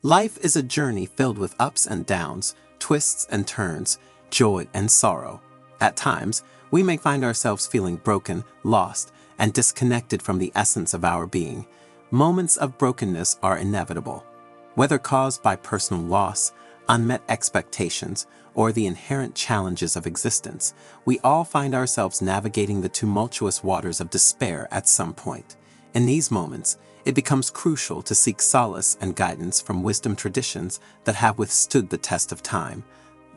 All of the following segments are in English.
Life is a journey filled with ups and downs, twists and turns, joy and sorrow. At times, we may find ourselves feeling broken, lost, and disconnected from the essence of our being. Moments of brokenness are inevitable. Whether caused by personal loss, unmet expectations, or the inherent challenges of existence, we all find ourselves navigating the tumultuous waters of despair at some point. In these moments, it becomes crucial to seek solace and guidance from wisdom traditions that have withstood the test of time.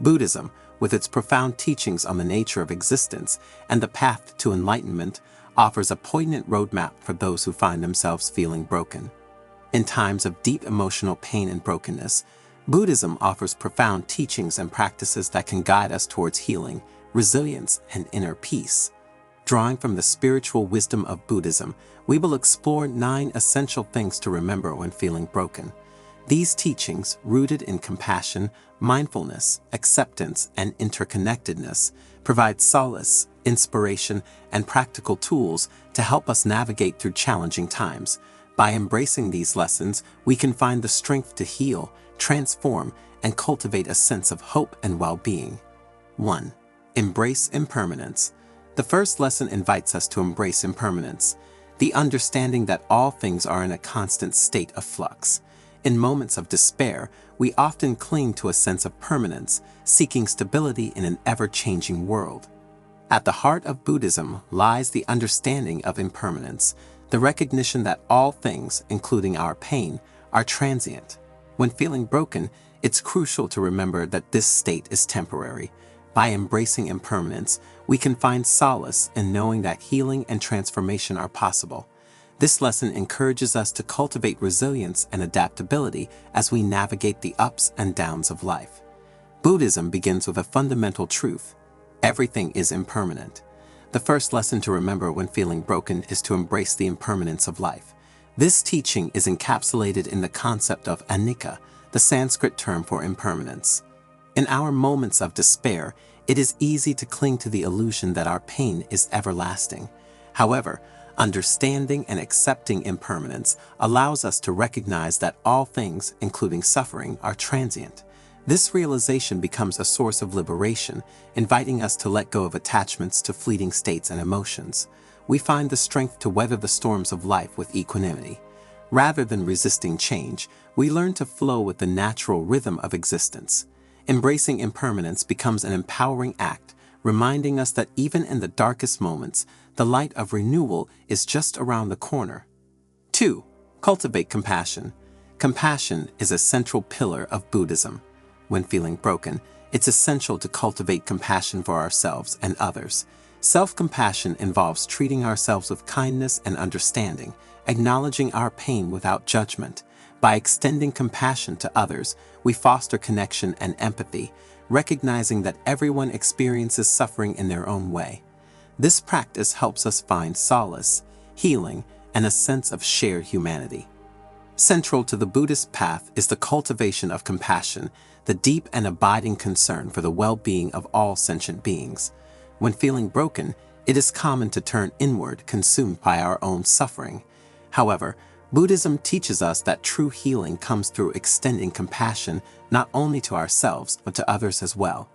Buddhism, with its profound teachings on the nature of existence and the path to enlightenment, offers a poignant roadmap for those who find themselves feeling broken. In times of deep emotional pain and brokenness, Buddhism offers profound teachings and practices that can guide us towards healing, resilience, and inner peace. Drawing from the spiritual wisdom of Buddhism, we will explore 9 essential things to remember when feeling broken. These teachings, rooted in compassion, mindfulness, acceptance, and interconnectedness, provide solace, inspiration, and practical tools to help us navigate through challenging times. By embracing these lessons, we can find the strength to heal, transform, and cultivate a sense of hope and well-being. 1. Embrace impermanence. The first lesson invites us to embrace impermanence, the understanding that all things are in a constant state of flux. In moments of despair, we often cling to a sense of permanence, seeking stability in an ever-changing world. At the heart of Buddhism lies the understanding of impermanence, the recognition that all things, including our pain, are transient. When feeling broken, it's crucial to remember that this state is temporary. By embracing impermanence, we can find solace in knowing that healing and transformation are possible. This lesson encourages us to cultivate resilience and adaptability as we navigate the ups and downs of life. Buddhism begins with a fundamental truth: everything is impermanent. The first lesson to remember when feeling broken is to embrace the impermanence of life. This teaching is encapsulated in the concept of anicca, the Sanskrit term for impermanence. In our moments of despair, it is easy to cling to the illusion that our pain is everlasting. However, understanding and accepting impermanence allows us to recognize that all things, including suffering, are transient. This realization becomes a source of liberation, inviting us to let go of attachments to fleeting states and emotions. We find the strength to weather the storms of life with equanimity. Rather than resisting change, we learn to flow with the natural rhythm of existence. Embracing impermanence becomes an empowering act, reminding us that even in the darkest moments, the light of renewal is just around the corner. 2. Cultivate compassion. Compassion is a central pillar of Buddhism. When feeling broken, it's essential to cultivate compassion for ourselves and others. Self-compassion involves treating ourselves with kindness and understanding, acknowledging our pain without judgment. By extending compassion to others, we foster connection and empathy, recognizing that everyone experiences suffering in their own way. This practice helps us find solace, healing, and a sense of shared humanity. Central to the Buddhist path is the cultivation of compassion, the deep and abiding concern for the well-being of all sentient beings. When feeling broken, it is common to turn inward, consumed by our own suffering. However, Buddhism teaches us that true healing comes through extending compassion not only to ourselves but to others as well.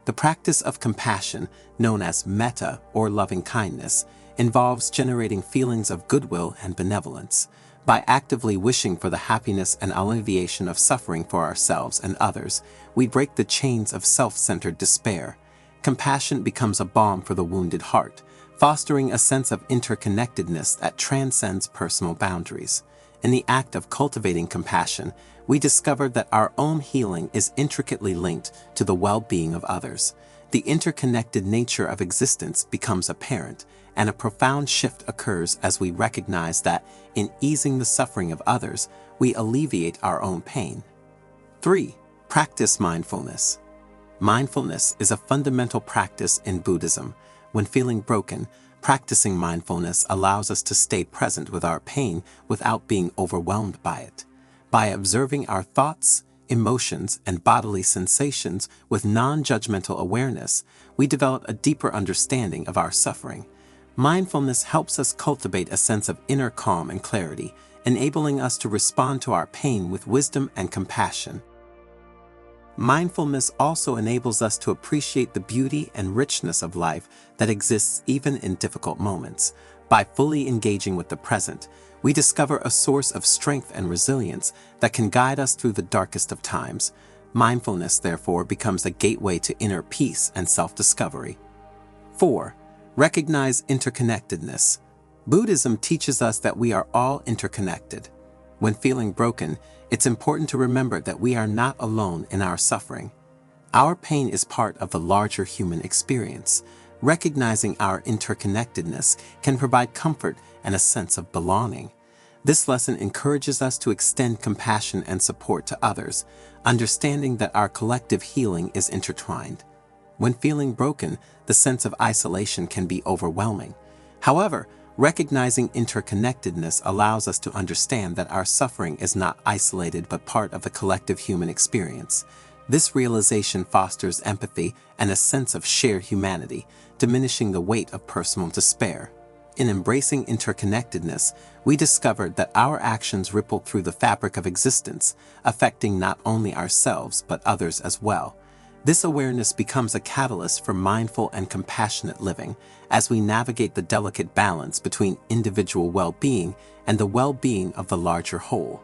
The practice of compassion, known as metta or loving kindness, involves generating feelings of goodwill and benevolence. By actively wishing for the happiness and alleviation of suffering for ourselves and others, we break the chains of self-centered despair. Compassion becomes a balm for the wounded heart, fostering a sense of interconnectedness that transcends personal boundaries. In the act of cultivating compassion, we discover that our own healing is intricately linked to the well-being of others. The interconnected nature of existence becomes apparent, and a profound shift occurs as we recognize that, in easing the suffering of others, we alleviate our own pain. 3. Practice mindfulness. Mindfulness is a fundamental practice in Buddhism. When feeling broken, practicing mindfulness allows us to stay present with our pain without being overwhelmed by it. By observing our thoughts, emotions, and bodily sensations with non-judgmental awareness, we develop a deeper understanding of our suffering. Mindfulness helps us cultivate a sense of inner calm and clarity, enabling us to respond to our pain with wisdom and compassion. Mindfulness also enables us to appreciate the beauty and richness of life that exists even in difficult moments. By fully engaging with the present, we discover a source of strength and resilience that can guide us through the darkest of times. Mindfulness, therefore, becomes a gateway to inner peace and self-discovery. 4. Recognize interconnectedness. Buddhism teaches us that we are all interconnected. When feeling broken, it's important to remember that we are not alone in our suffering. Our pain is part of the larger human experience. Recognizing our interconnectedness can provide comfort and a sense of belonging. This lesson encourages us to extend compassion and support to others, understanding that our collective healing is intertwined. When feeling broken, the sense of isolation can be overwhelming. However, recognizing interconnectedness allows us to understand that our suffering is not isolated but part of the collective human experience. This realization fosters empathy and a sense of shared humanity, diminishing the weight of personal despair. In embracing interconnectedness, we discovered that our actions ripple through the fabric of existence, affecting not only ourselves but others as well. This awareness becomes a catalyst for mindful and compassionate living as we navigate the delicate balance between individual well-being and the well-being of the larger whole.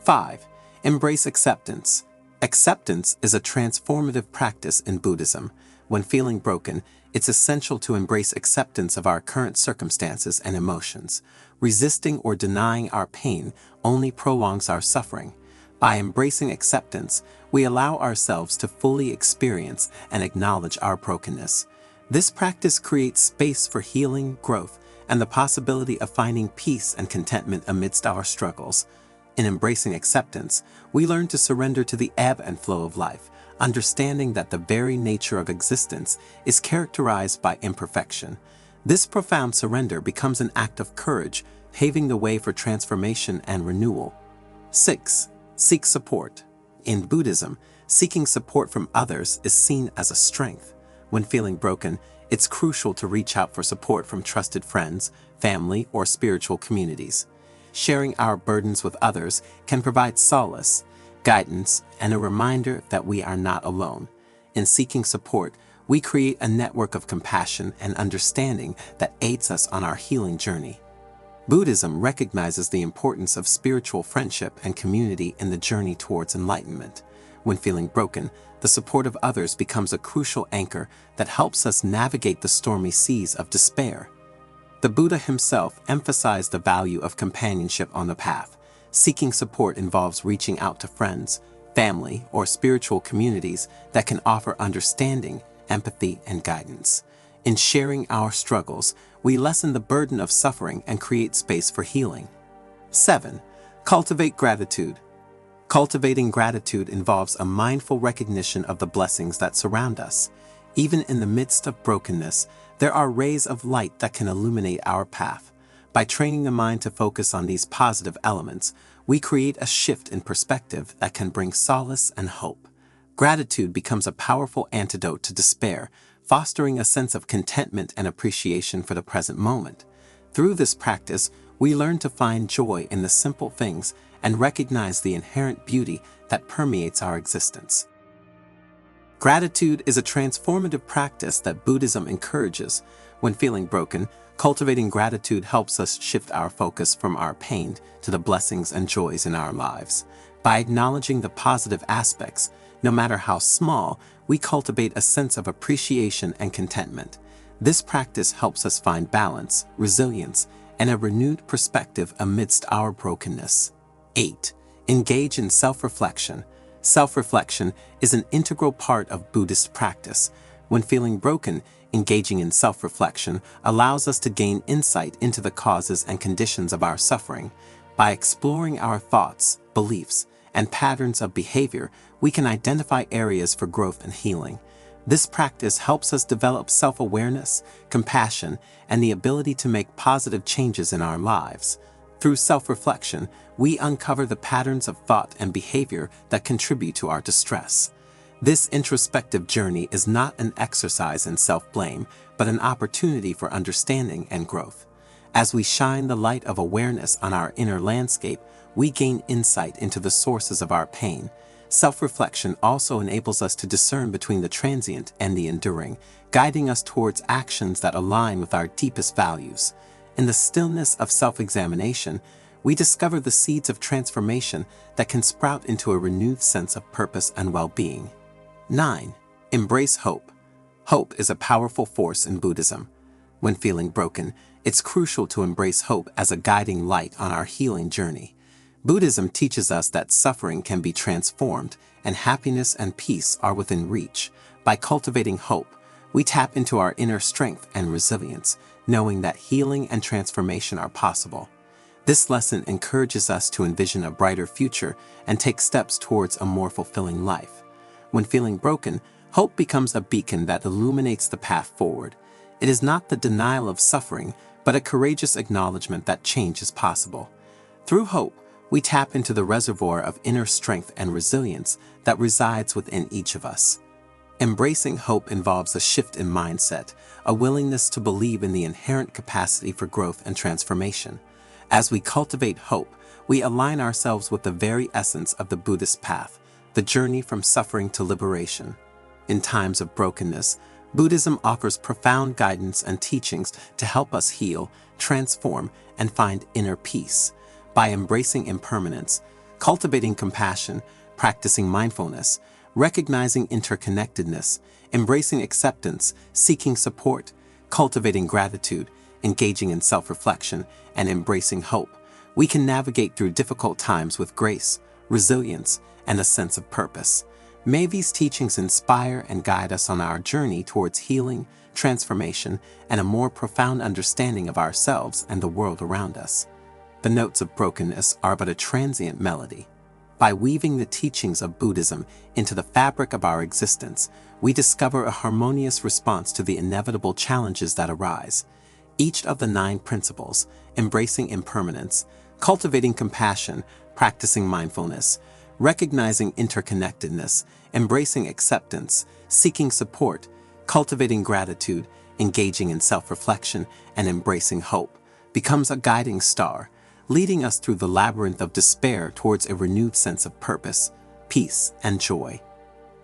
5. Embrace acceptance. Acceptance is a transformative practice in Buddhism. When feeling broken, it's essential to embrace acceptance of our current circumstances and emotions. Resisting or denying our pain only prolongs our suffering. By embracing acceptance, we allow ourselves to fully experience and acknowledge our brokenness. This practice creates space for healing, growth, and the possibility of finding peace and contentment amidst our struggles. In embracing acceptance, we learn to surrender to the ebb and flow of life, understanding that the very nature of existence is characterized by imperfection. This profound surrender becomes an act of courage, paving the way for transformation and renewal. 6. Seek support. In Buddhism, seeking support from others is seen as a strength. When feeling broken, it's crucial to reach out for support from trusted friends, family, or spiritual communities. Sharing our burdens with others can provide solace, guidance, and a reminder that we are not alone. In seeking support, we create a network of compassion and understanding that aids us on our healing journey. Buddhism recognizes the importance of spiritual friendship and community in the journey towards enlightenment. When feeling broken, the support of others becomes a crucial anchor that helps us navigate the stormy seas of despair. The Buddha himself emphasized the value of companionship on the path. Seeking support involves reaching out to friends, family, or spiritual communities that can offer understanding, empathy, and guidance. In sharing our struggles, we lessen the burden of suffering and create space for healing. 7. Cultivate gratitude. Cultivating gratitude involves a mindful recognition of the blessings that surround us. Even in the midst of brokenness, there are rays of light that can illuminate our path. By training the mind to focus on these positive elements, we create a shift in perspective that can bring solace and hope. Gratitude becomes a powerful antidote to despair, fostering a sense of contentment and appreciation for the present moment. Through this practice, we learn to find joy in the simple things and recognize the inherent beauty that permeates our existence. Gratitude is a transformative practice that Buddhism encourages. When feeling broken, cultivating gratitude helps us shift our focus from our pain to the blessings and joys in our lives. By acknowledging the positive aspects, no matter how small, we cultivate a sense of appreciation and contentment. This practice helps us find balance, resilience, and a renewed perspective amidst our brokenness. 8. Engage in self-reflection. Self-reflection is an integral part of Buddhist practice. When feeling broken, engaging in self-reflection allows us to gain insight into the causes and conditions of our suffering. By exploring our thoughts, beliefs, and patterns of behavior, we can identify areas for growth and healing. This practice helps us develop self-awareness, compassion, and the ability to make positive changes in our lives. Through self-reflection, we uncover the patterns of thought and behavior that contribute to our distress. This introspective journey is not an exercise in self-blame, but an opportunity for understanding and growth. As we shine the light of awareness on our inner landscape, we gain insight into the sources of our pain. Self-reflection also enables us to discern between the transient and the enduring, guiding us towards actions that align with our deepest values. In the stillness of self-examination, we discover the seeds of transformation that can sprout into a renewed sense of purpose and well-being. 9. Embrace hope. Hope is a powerful force in Buddhism. When feeling broken, it's crucial to embrace hope as a guiding light on our healing journey. Buddhism teaches us that suffering can be transformed and happiness and peace are within reach. By cultivating hope, we tap into our inner strength and resilience, knowing that healing and transformation are possible. This lesson encourages us to envision a brighter future and take steps towards a more fulfilling life. When feeling broken, hope becomes a beacon that illuminates the path forward. It is not the denial of suffering, but a courageous acknowledgement that change is possible. Through hope, we tap into the reservoir of inner strength and resilience that resides within each of us. Embracing hope involves a shift in mindset, a willingness to believe in the inherent capacity for growth and transformation. As we cultivate hope, we align ourselves with the very essence of the Buddhist path, the journey from suffering to liberation. In times of brokenness, Buddhism offers profound guidance and teachings to help us heal, transform, and find inner peace. By embracing impermanence, cultivating compassion, practicing mindfulness, recognizing interconnectedness, embracing acceptance, seeking support, cultivating gratitude, engaging in self-reflection, and embracing hope, we can navigate through difficult times with grace, resilience, and a sense of purpose. May these teachings inspire and guide us on our journey towards healing, transformation, and a more profound understanding of ourselves and the world around us. The notes of brokenness are but a transient melody. By weaving the teachings of Buddhism into the fabric of our existence, we discover a harmonious response to the inevitable challenges that arise. Each of the 9 principles, embracing impermanence, cultivating compassion, practicing mindfulness, recognizing interconnectedness, embracing acceptance, seeking support, cultivating gratitude, engaging in self-reflection, and embracing hope, becomes a guiding star, leading us through the labyrinth of despair towards a renewed sense of purpose, peace, and joy.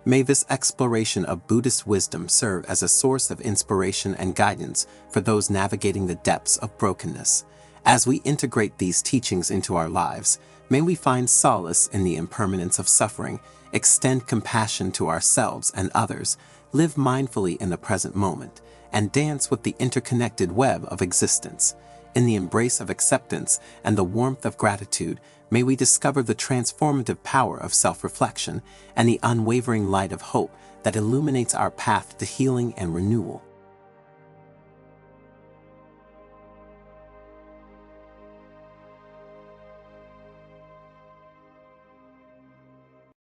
May this exploration of Buddhist wisdom serve as a source of inspiration and guidance for those navigating the depths of brokenness. As we integrate these teachings into our lives, may we find solace in the impermanence of suffering, extend compassion to ourselves and others, live mindfully in the present moment, and dance with the interconnected web of existence. In the embrace of acceptance and the warmth of gratitude, may we discover the transformative power of self-reflection and the unwavering light of hope that illuminates our path to healing and renewal.